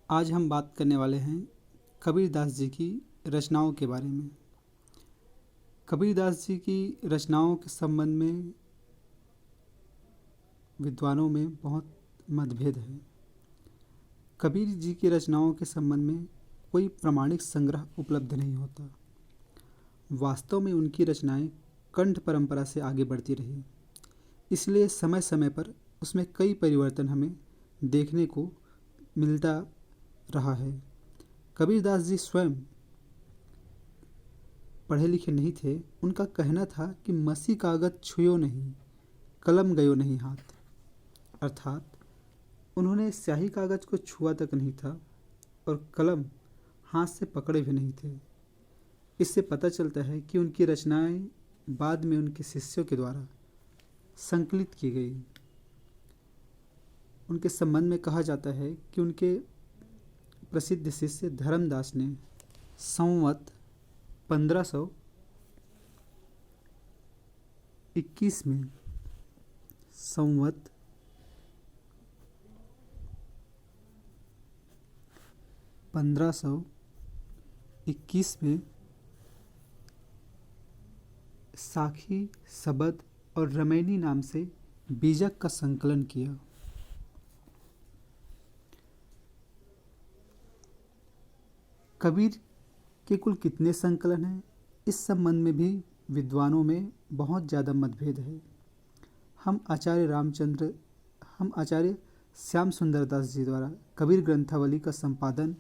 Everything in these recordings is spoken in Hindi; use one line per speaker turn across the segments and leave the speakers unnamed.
आज हम बात करने वाले हैं कबीरदास जी की रचनाओं के बारे में। कबीरदास जी की रचनाओं के संबंध में विद्वानों में बहुत मतभेद है। कबीर जी की रचनाओं के संबंध में कोई प्रमाणिक संग्रह उपलब्ध नहीं होता। वास्तव में उनकी रचनाएं कंठ परंपरा से आगे बढ़ती रही, इसलिए समय समय पर उसमें कई परिवर्तन हमें देखने को मिलता रहा है। कबीरदास जी स्वयं पढ़े लिखे नहीं थे। उनका कहना था कि मसी कागज छुयो नहीं, कलम गयो नहीं हाथ। अर्थात उन्होंने स्याही कागज को छुआ तक नहीं था और कलम हाथ से पकड़े भी नहीं थे। इससे पता चलता है कि उनकी रचनाएं बाद में उनके शिष्यों के द्वारा संकलित की गई। उनके संबंध में कहा जाता है कि उनके प्रसिद्ध शिष्य धर्मदास ने संवत 1521 में संवत 1521 में साखी, सबद और रमैनी नाम से बीजक का संकलन किया। कबीर के कुल कितने संकलन हैं, इस संबंध में भी विद्वानों में बहुत ज़्यादा मतभेद है। हम आचार्य श्याम सुंदर दास जी द्वारा कबीर ग्रंथावली का संपादन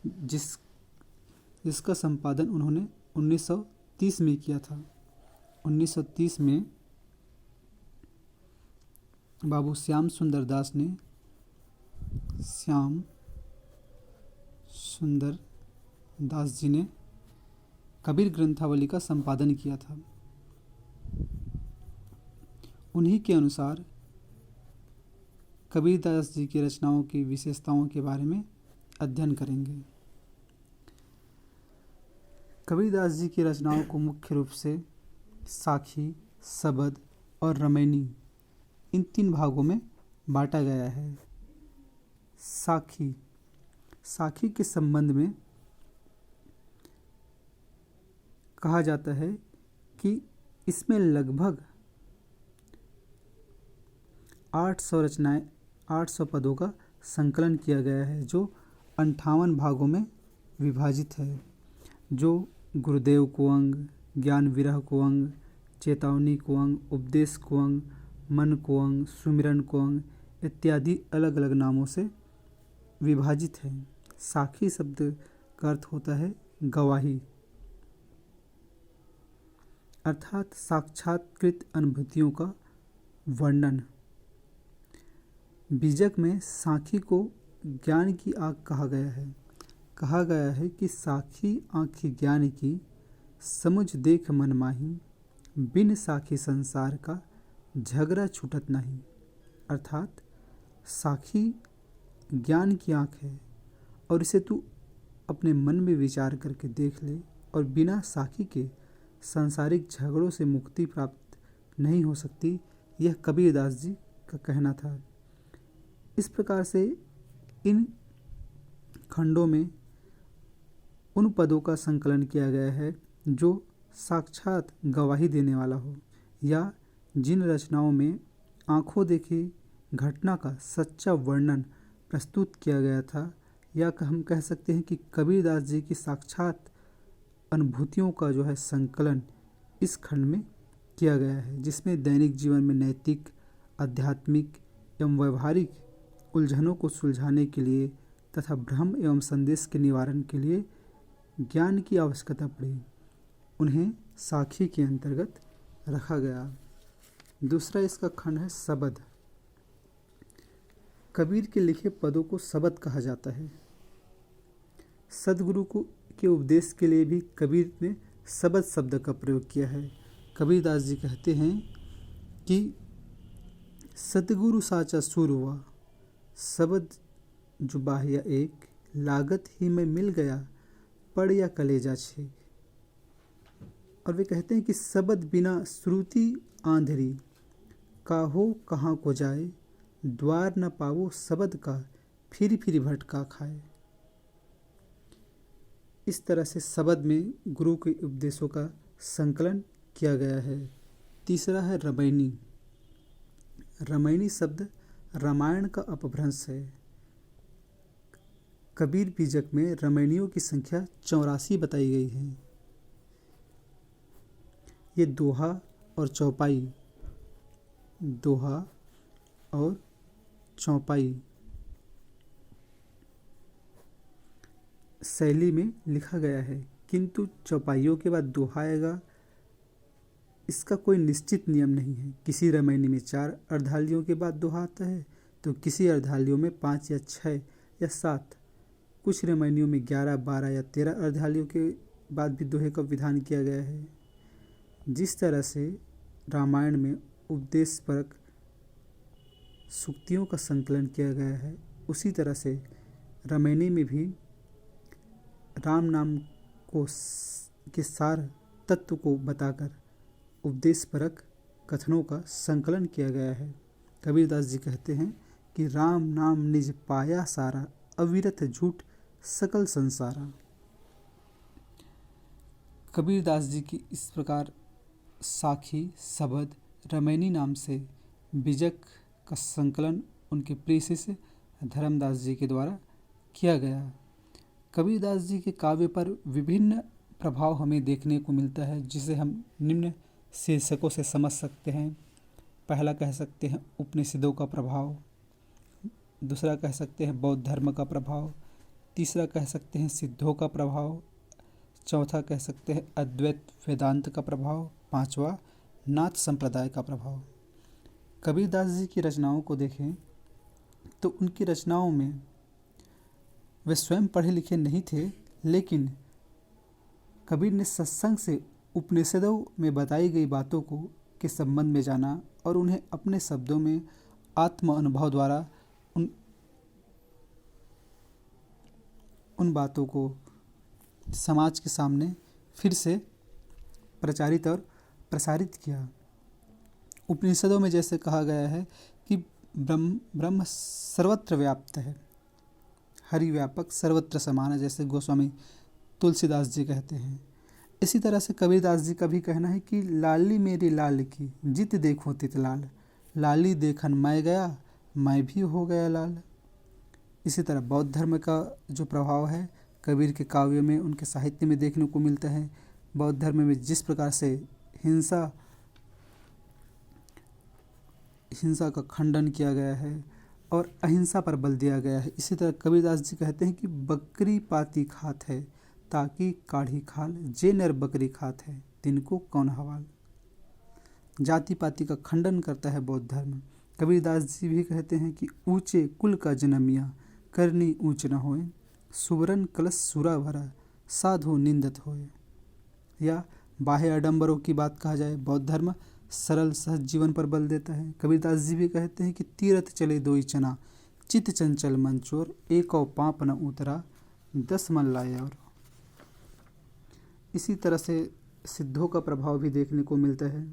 जिसका संपादन उन्होंने 1930 में किया था। 1930 में बाबू श्याम सुंदर दास ने कबीर ग्रंथावली का संपादन किया था। उन्हीं के अनुसार कबीरदास जी की रचनाओं की विशेषताओं के बारे में अध्ययन करेंगे। कबीरदास जी की रचनाओं को मुख्य रूप से साखी, सबद और रमैनी इन 3 भागों में बांटा गया है। साखी के संबंध में कहा जाता है कि इसमें लगभग 800 पदों का संकलन किया गया है, जो 58 भागों में विभाजित है, जो गुरुदेव कुअंग, ज्ञान विरह कुअंग, चेतावनी कुअंग, उपदेश कुअंग, मन कुअंग, सुमिरन कुअंग इत्यादि अलग अलग नामों से विभाजित है। साखी शब्द का अर्थ होता है गवाही, अर्थात साक्षात्कृत अनुभूतियों का वर्णन। बीजक में साखी को ज्ञान की आँख कहा गया है। कहा गया है कि साखी आँखी ज्ञान की, समुझ देख मन माही, बिन साखी संसार का झगड़ा छूटत नहीं। अर्थात साखी ज्ञान की आँख है और इसे तू अपने मन में विचार करके देख ले, और बिना साखी के सांसारिक झगड़ों से मुक्ति प्राप्त नहीं हो सकती। यह कबीरदास जी का कहना था। इस प्रकार से इन खंडों में उन पदों का संकलन किया गया है जो साक्षात गवाही देने वाला हो, या जिन रचनाओं में आँखों देखी घटना का सच्चा वर्णन प्रस्तुत किया गया था, या हम कह सकते हैं कि कबीरदास जी की साक्षात अनुभूतियों का जो है संकलन इस खंड में किया गया है, जिसमें दैनिक जीवन में नैतिक, आध्यात्मिक एवं व्यवहारिक उलझनों को सुलझाने के लिए तथा भ्रम एवं संदेश के निवारण के लिए ज्ञान की आवश्यकता पड़ी, उन्हें साखी के अंतर्गत रखा गया। दूसरा इसका खंड है सबद। कबीर के लिखे पदों को सबद कहा जाता है। सदगुरु के उपदेश के लिए भी कबीर ने सबद शब्द का प्रयोग किया है। कबीरदास जी कहते हैं कि सतगुरु साचा सुर हुआ, सबद जो बाह्य एक, लागत ही में मिल गया, पड़ या कलेजा छेक। और वे कहते हैं कि सबद बिना श्रुति आंधरी, काहो कहाँ को जाए, द्वार न पावो सबद का, फिर भटका खाए। इस तरह से शब्द में गुरु के उपदेशों का संकलन किया गया है। तीसरा है रामायणी। रामायणी शब्द रामायण का अपभ्रंश है। कबीर बीजक में रामायणियों की संख्या 84 बताई गई है। ये दोहा और चौपाई, दोहा और चौपाई शैली में लिखा गया है, किंतु चौपाइयों के बाद दोहा आएगा, इसका कोई निश्चित नियम नहीं है। किसी रामायणी में 4 अर्धालियों के बाद दोहा आता है तो किसी अर्धालियों में 5 या 6 या 7, कुछ रामायणियों में 11, 12 या 13 अर्धालियों के बाद भी दोहे का विधान किया गया है। जिस तरह से रामायण में उपदेशपरक सूक्तियों का संकलन किया गया है, उसी तरह से रामायणी में भी राम नाम को के सार तत्व को बताकर उपदेशपरक कथनों का संकलन किया गया है। कबीरदास जी कहते हैं कि राम नाम निज पाया सारा, अविरत झूठ सकल संसारा। कबीरदास जी की इस प्रकार साखी, शबद, रामायणी नाम से बीजक का संकलन उनके प्रिय शिष्य धर्मदास जी के द्वारा किया गया। कबीरदास जी के काव्य पर विभिन्न प्रभाव हमें देखने को मिलता है, जिसे हम निम्न शीर्षकों से समझ सकते हैं। पहला कह सकते हैं उपनिषदों का प्रभाव, दूसरा कह सकते हैं बौद्ध धर्म का प्रभाव, तीसरा कह सकते हैं सिद्धों का प्रभाव, चौथा कह सकते हैं अद्वैत वेदांत का प्रभाव, पांचवा नाथ संप्रदाय का प्रभाव। कबीरदास जी की रचनाओं को देखें तो उनकी रचनाओं में वे स्वयं पढ़े लिखे नहीं थे, लेकिन कबीर ने सत्संग से उपनिषदों में बताई गई बातों को के संबंध में जाना और उन्हें अपने शब्दों में आत्म अनुभव द्वारा उन बातों को समाज के सामने फिर से प्रचारित और प्रसारित किया। उपनिषदों में जैसे कहा गया है कि ब्रह्म सर्वत्र व्याप्त है, हरि व्यापक सर्वत्र समान है, जैसे गोस्वामी तुलसीदास जी कहते हैं। इसी तरह से कबीरदास जी का भी कहना है कि लाली मेरी लाल की, जित देखो तित लाल, लाली देखन मैं गया, मैं भी हो गया लाल। इसी तरह बौद्ध धर्म का जो प्रभाव है कबीर के काव्यों में, उनके साहित्य में देखने को मिलता है। बौद्ध धर्म में जिस प्रकार से हिंसा का खंडन किया गया है और अहिंसा पर बल दिया गया है। इसी तरह कबीरदास जी कहते हैं कि बकरी पाती खात है, ताकि काढ़ी खाल, जे नर बकरी खात है, तिनको कौन हवाल। जाति पाति का खंडन करता है बौद्ध धर्म। कबीरदास जी भी कहते हैं कि ऊंचे कुल का जन्मिया, करनी ऊंच न होए, सुवरन कलश सुरा भरा, साधु निंदत होए। या बाह्य आडंबरों की बात कहा जाए, बौद्ध धर्म सरल सहज जीवन पर बल देता है। कबीरदास जी भी कहते हैं कि तीरथ चले दोई चना, चित चंचल मन चोर, एको पाप न उतरा, 10 मन लाए और। इसी तरह से सिद्धों का प्रभाव भी देखने को मिलता है।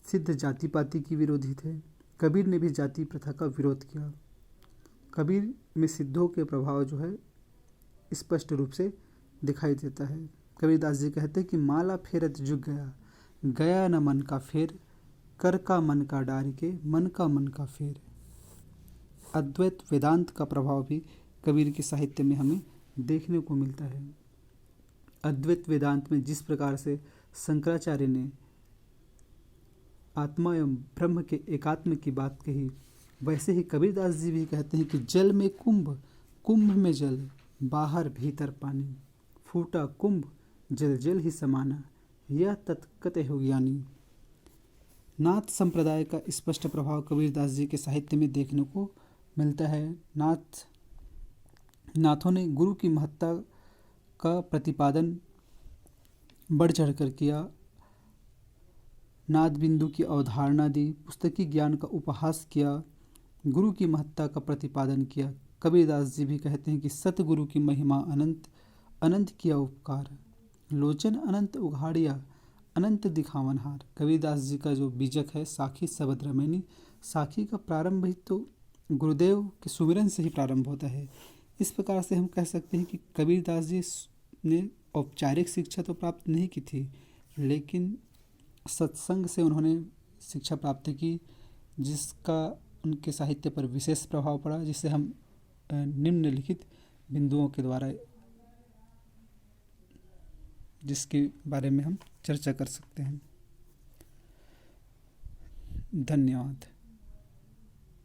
सिद्ध जाति पाति की विरोधी थे। कबीर ने भी जाति प्रथा का विरोध किया। कबीर में सिद्धों के प्रभाव जो है स्पष्ट रूप से दिखाई देता है। कबीरदास जी कहते हैं कि माला फेरत जुग गया, गया न मन का फेर, कर का मन का डार के, मन का मन का फेर। अद्वैत वेदांत का प्रभाव भी कबीर के साहित्य में हमें देखने को मिलता है। अद्वैत वेदांत में जिस प्रकार से शंकराचार्य ने आत्मा एवं ब्रह्म के एकात्म की बात कही, वैसे ही कबीरदास जी भी कहते हैं कि जल में कुंभ, कुंभ में जल, बाहर भीतर पानी, फूटा कुंभ, जल जल ही समाना, यह तत्कते हो ज्ञानी। नाथ संप्रदाय का स्पष्ट प्रभाव कबीरदास जी के साहित्य में देखने को मिलता है। नाथों ने गुरु की महत्ता का प्रतिपादन बढ़ चढ़कर किया, नाद बिंदु की अवधारणा दी, पुस्तकी ज्ञान का उपहास किया, गुरु की महत्ता का प्रतिपादन किया। कबीरदास जी भी कहते हैं कि सतगुरु की महिमा अनंत, अनंत किया उपकार, लोचन अनंत उघाड़िया, अनंत दिखावनहार। कबीरदास जी का जो बीजक है साखी शबद रामायणी, साखी का प्रारंभ ही तो गुरुदेव के सुमिरन से ही प्रारंभ होता है इस प्रकार से हम कह सकते हैं कि कबीरदास जी ने औपचारिक शिक्षा तो प्राप्त नहीं की थी, लेकिन सत्संग से उन्होंने शिक्षा प्राप्त की, जिसका उनके साहित्य पर विशेष प्रभाव पड़ा, जिसे हम निम्नलिखित बिंदुओं के द्वारा जिसके बारे में हम चर्चा कर सकते हैं। धन्यवाद।